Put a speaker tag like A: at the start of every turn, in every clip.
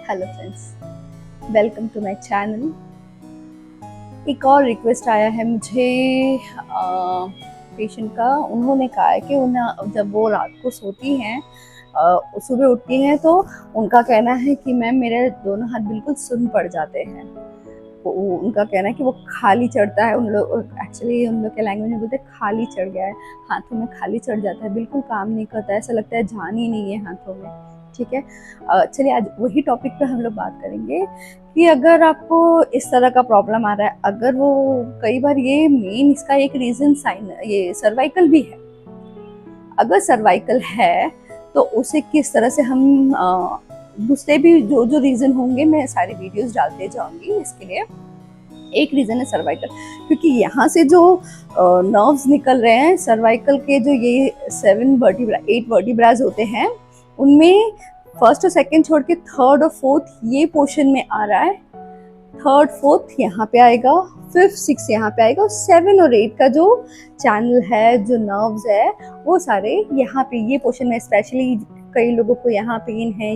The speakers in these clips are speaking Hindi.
A: Hello friends, welcome to my channel. एक और रिक्वेस्ट आया है मुझे पेशेंट का। उन्होंने कहा है कि उन्हें जब वो रात को सोती हैं सुबह उठती हैं तो उनका कहना है कि मैम मेरे दोनों हाथ बिल्कुल सुन्न पड़ जाते हैं। उनका कहना है कि वो खाली चढ़ता है। उन लोग एक्चुअली उन लोग के लैंग्वेज में बोलते हैं खाली चढ़ गया है, हाथों में खाली चढ़ जाता है, बिल्कुल काम नहीं करता है, ऐसा लगता है जान ही नहीं है हाथों में। ठीक है, चलिए आज वही टॉपिक पे हम लोग बात करेंगे कि अगर आपको इस तरह का प्रॉब्लम आ रहा है, अगर वो कई बार ये मेन इसका एक रीजन साइन ये सर्वाइकल भी है। अगर सर्वाइकल है तो उसे किस तरह से हम दूसरे भी जो जो रीजन होंगे मैं सारे वीडियोस डालते जाऊंगी। इसके लिए एक रीजन है सर्वाइकल, क्योंकि यहाँ से जो नर्व्स निकल रहे हैं सर्वाइकल के, जो ये 8 वर्टिब्राज होते हैं उनमें फर्स्ट और सेकंड छोड़ के थर्ड और फोर्थ ये पोर्शन में आ रहा है। थर्ड फोर्थ यहाँ पे आएगा, फिफ्थ सिक्स यहाँ पे आएगा, और 7 और 8 का जो चैनल है, जो नर्व्स है, वो सारे यहाँ पे ये पोर्शन में। स्पेशली कई लोगों को यहाँ पेन है,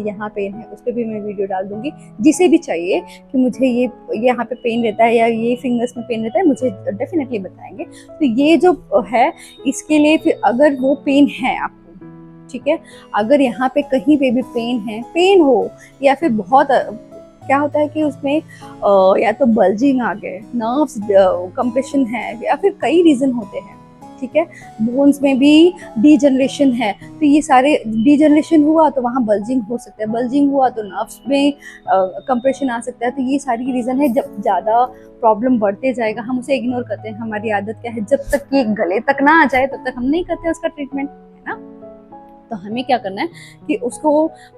A: उस पर भी मैं वीडियो डाल दूंगी। जिसे भी चाहिए कि मुझे ये यहाँ पे पेन रहता है या ये फिंगर्स में पेन रहता है, मुझे डेफिनेटली बताएंगे। तो ये जो है इसके लिए फिर अगर वो पेन है आपको, ठीक है, अगर यहाँ पे कहीं पे भी पेन हो या फिर बहुत क्या होता है कि उसमें या तो बल्जिंग आ गए, नर्व्स कंप्रेशन है, या फिर कई रीजन होते हैं। ठीक है, बोन्स में भी डीजनरेशन है, तो ये सारे डीजनरेशन हुआ तो वहाँ बल्जिंग हो सकता है, बल्जिंग हुआ तो नर्व्स में कंप्रेशन आ सकता है। तो ये सारी रीजन है। जब ज़्यादा प्रॉब्लम बढ़ते जाएगा हम उसे इग्नोर करते हैं। हमारी आदत क्या है, जब तक ये गले तक ना आ जाए तब तक हम नहीं करते उसका ट्रीटमेंट, है ना। तो हमें क्या करना है कि उसको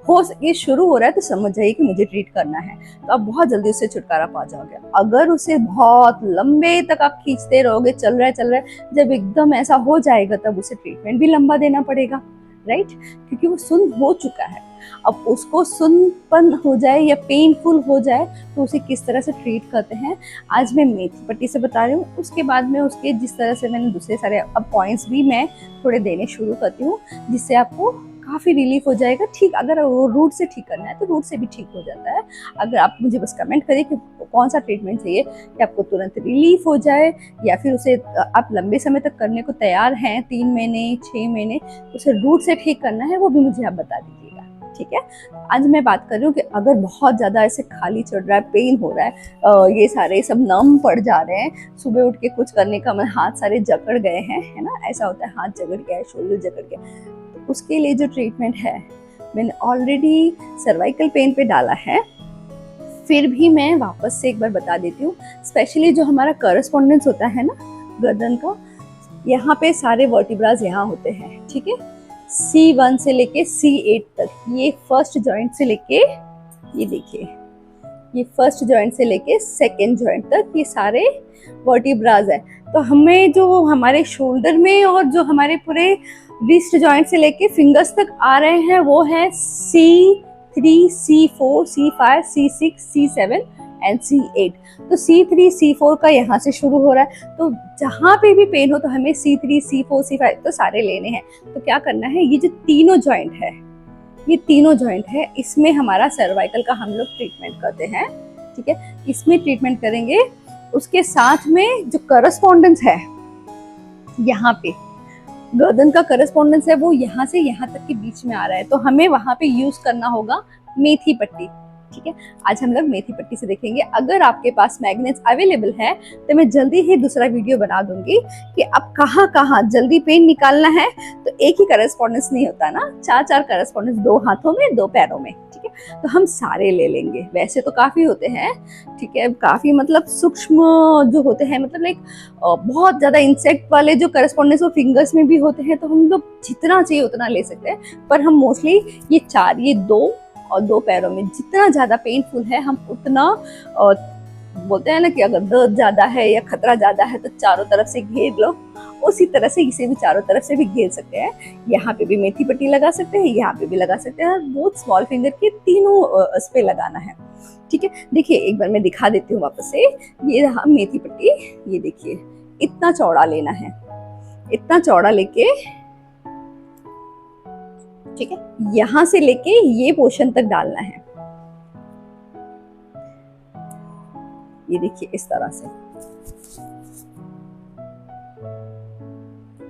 A: हो सके शुरू हो रहा है तो समझ जाइए कि मुझे ट्रीट करना है, तो आप बहुत जल्दी उससे छुटकारा पा जाओगे। अगर उसे बहुत लंबे तक आप खींचते रहोगे, चल रहा है, जब एकदम ऐसा हो जाएगा तब उसे ट्रीटमेंट भी लंबा देना पड़ेगा, राइट, क्योंकि वो सुन्न हो चुका है। अब उसको सुन्नपन हो जाए या पेनफुल हो जाए तो उसे किस तरह से ट्रीट करते हैं आज मैं मेथी पट्टी से बता रही हूँ। उसके बाद में उसके जिस तरह से मैंने दूसरे सारे अब पॉइंट्स भी मैं थोड़े देने शुरू करती हूँ, जिससे आपको काफ़ी रिलीफ हो जाएगा। ठीक, अगर वो रूट से ठीक करना है तो रूट से भी ठीक हो जाता है। अगर आप मुझे बस कमेंट करिए कि कौन सा ट्रीटमेंट चाहिए कि आपको तुरंत रिलीफ हो जाए या फिर उसे आप लंबे समय तक करने को तैयार हैं, 3 महीने 6 महीने, उसे रूट से ठीक करना है, वो भी मुझे आप बता दीजिएगा। ठीक है, आज मैं बात कर रही हूँ कि अगर बहुत ज़्यादा ऐसे खाली चढ़ रहा है, पेन हो रहा है, ये सारे सब नम पड़ जा रहे हैं, सुबह उठ के कुछ करने का मन, हाथ सारे जकड़ गए हैं, है ना, ऐसा होता है, हाथ जकड़ गया है, शोल्डर जकड़ गया, तो उसके लिए जो ट्रीटमेंट है मैंने ऑलरेडी सर्वाइकल पेन पे डाला है, फिर भी मैं वापस से एक बार बता देती हूँ। स्पेशली जो हमारा करस्पॉन्डेंस होता है ना गर्दन का, यहाँ पे सारे वर्टिब्राज यहाँ होते हैं, ठीक है, C1 से लेके C8 तक, ये फर्स्ट जॉइंट से लेके, ये देखिए, ये फर्स्ट जॉइंट से लेके सेकेंड जॉइंट तक ये सारे वर्टिब्राज है। तो हमें जो हमारे शोल्डर में और जो हमारे पूरे रिस्ट जॉइंट से लेके फिंगर्स तक आ रहे हैं वो है C3, C4, C5, C6, C7 and C8। तो C3, C4 का यहाँ से शुरू हो रहा है, तो जहाँ पे भी पेन हो तो हमें C3, C4, C5 तो सारे लेने हैं। तो क्या करना है, ये जो तीनों जॉइंट है, ये तीनों जॉइंट है, इसमें हमारा सर्वाइकल का हम लोग ट्रीटमेंट करते हैं। ठीक है, इसमें ट्रीटमेंट करेंगे। उसके साथ में जो करस्पॉन्डेंस है, यहाँ पे गर्दन का करस्पॉन्डेंस है, वो यहाँ से यहाँ तक के बीच में आ रहा है, तो हमें वहां पे यूज करना होगा मेथी पट्टी। ठीक है, आज हम लोग मेथी पट्टी से देखेंगे। अगर आपके पास मैग्नेट्स अवेलेबल है तो मैं जल्दी ही दूसरा वीडियो बना दूंगी कि अब कहाँ कहाँ जल्दी पेन निकालना है। तो एक ही करस्पॉन्डेंस नहीं होता ना, 4 करस्पॉन्डेंस, 2 हाथों में 2 पैरों में। ठीक है, तो हम सारे ले लेंगे। वैसे तो काफी होते हैं, ठीक है, काफी मतलब सूक्ष्म जो होते हैं, मतलब लाइक बहुत ज्यादा इंसेक्ट वाले जो करस्पॉन्डेंस वो फिंगर्स में भी होते हैं, तो हम लोग जितना चाहिए उतना ले सकते हैं। पर हम मोस्टली ये 4, ये 2 और 2 पैरों में जितना ज्यादा पेनफुल है हम उतना, बोलते हैं ना कि अगर दर्द ज्यादा है या खतरा ज्यादा है तो चारों तरफ से घेर लो, उसी तरह से इसे भी चारों तरफ से भी घेर सकते हैं। यहाँ पे भी मेथी पट्टी लगा सकते हैं, यहाँ पे भी लगा सकते हैं, बोथ स्मॉल फिंगर के तीनों इस पे लगाना है। ठीक है, देखिए एक बार मैं दिखा देती हूँ वापस से। ये रहा मेथी पट्टी, ये देखिए, इतना चौड़ा लेना है, इतना चौड़ा लेके, ठीक है, यहां से लेके ये पोर्शन तक डालना है। ये देखिए इस तरह से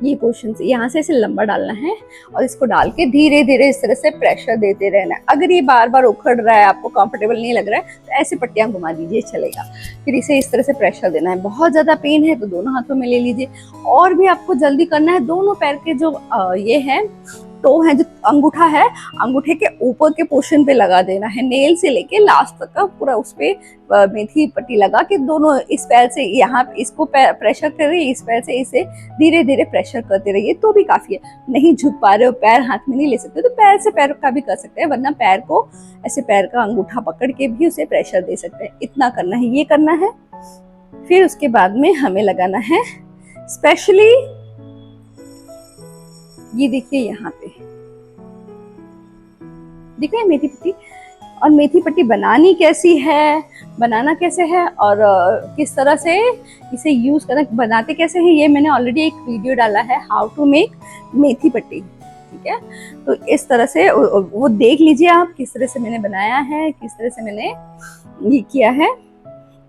A: ये पोर्शन से यहाँ से इसे लंबा डालना है और इसको डाल के धीरे धीरे इस तरह से प्रेशर देते रहना है। अगर ये बार बार उखड़ रहा है, आपको कंफर्टेबल नहीं लग रहा है, तो ऐसे पट्टियां घुमा दीजिए, चलेगा। फिर इसे इस तरह से प्रेशर देना है। बहुत ज्यादा पेन है तो दोनों हाथों में ले लीजिए। और भी आपको जल्दी करना है, दोनों पैर के जो ये है टो है, जो अंगूठा है, अंगूठे के ऊपर के पोर्शन पे लगा देना है, नेल से लेके लास्ट तक का पूरा उस पे मेथी पट्टी लगा के दोनों इस पैर से यहाँ इसको प्रेशर कर रही है, इस पैर से इसे धीरे धीरे प्रेशर करते रहिए तो भी काफी है। नहीं झुक पा रहे हो, पैर हाथ में नहीं ले सकते, तो पैर से पैर का भी कर सकते हैं, वरना पैर को ऐसे पैर का अंगूठा पकड़ के भी उसे प्रेशर दे सकते हैं। इतना करना है, ये करना है। फिर उसके बाद में हमें लगाना है स्पेशली, ये देखिए यहाँ पे दिख रहा है मेथी पट्टी। और मेथी पट्टी बनानी कैसी है, बनाना कैसे है और किस तरह से इसे यूज करना, बनाते कैसे हैं, ये मैंने ऑलरेडी एक वीडियो डाला है, हाउ टू मेक मेथी पट्टी। ठीक है, तो इस तरह से वो देख लीजिए आप, किस तरह से मैंने बनाया है, किस तरह से मैंने ये किया है,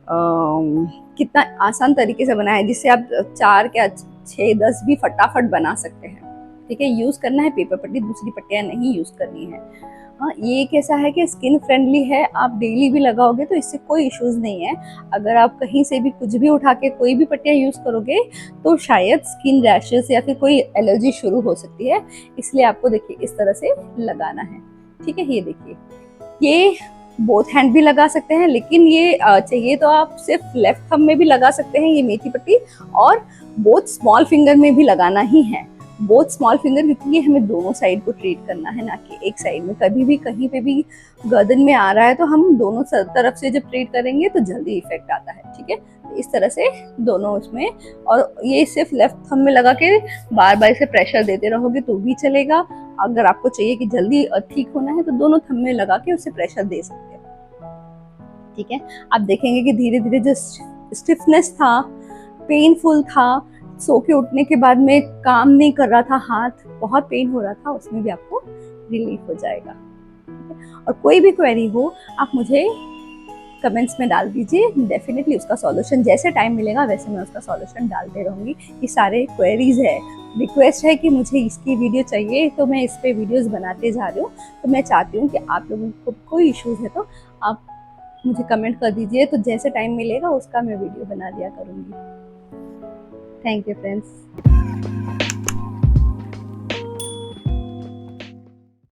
A: कितना आसान तरीके से बनाया है, जिससे आप 4 क्या 6 10 भी फटाफट बना सकते हैं। ठीक है, यूज करना है पेपर पट्टी, दूसरी पट्टियां नहीं यूज करनी है। हाँ, ये कैसा है कि स्किन फ्रेंडली है, आप डेली भी लगाओगे तो इससे कोई इश्यूज नहीं है। अगर आप कहीं से भी कुछ भी उठा के कोई भी पट्टियां यूज करोगे तो शायद स्किन रैशेस या फिर कोई एलर्जी शुरू हो सकती है, इसलिए आपको देखिए इस तरह से लगाना है। ठीक है, ये देखिए, ये बोथ हैंड भी लगा सकते हैं, लेकिन ये चाहिए तो आप सिर्फ लेफ्ट थंब में भी लगा सकते हैं ये मेथी पट्टी, और बोथ स्मॉल फिंगर में भी लगाना ही है। बोथ स्मॉल फिंगर, क्योंकि ये हमें दोनों साइड को ट्रीट करना है, ना कि एक साइड में। कभी भी कहीं पे भी गर्दन में आ रहा है तो हम दोनों तरफ से जब ट्रीट करेंगे तो जल्दी इफेक्ट आता है। ठीक है, तो इस तरह से दोनों उसमें, और ये सिर्फ लेफ्ट थंब में लगा के बार बार इसे प्रेशर देते रहोगे तो भी चलेगा। अगर आपको चाहिए कि जल्दी ठीक होना है तो दोनों थंब में लगा के उसे प्रेशर दे सकते हैं। ठीक है, आप देखेंगे कि धीरे धीरे जो स्टिफनेस था, पेनफुल था, सो के उठने के बाद में काम नहीं कर रहा था, हाथ बहुत पेन हो रहा था, उसमें भी आपको रिलीफ हो जाएगा। और कोई भी क्वेरी हो आप मुझे कमेंट्स में डाल दीजिए, डेफिनेटली उसका सॉल्यूशन जैसे टाइम मिलेगा वैसे मैं उसका सॉल्यूशन डालते रहूँगी। ये सारे क्वेरीज है, रिक्वेस्ट है कि मुझे इसकी वीडियो चाहिए, तो मैं इस पे वीडियोस बनाते जा रही हूँ। तो मैं चाहती हूँ कि आप लोगों को कोई इश्यूज है तो आप मुझे कमेंट कर दीजिए, तो जैसे टाइम मिलेगा उसका मैं वीडियो बना दिया करूँगी। Thank you, friends.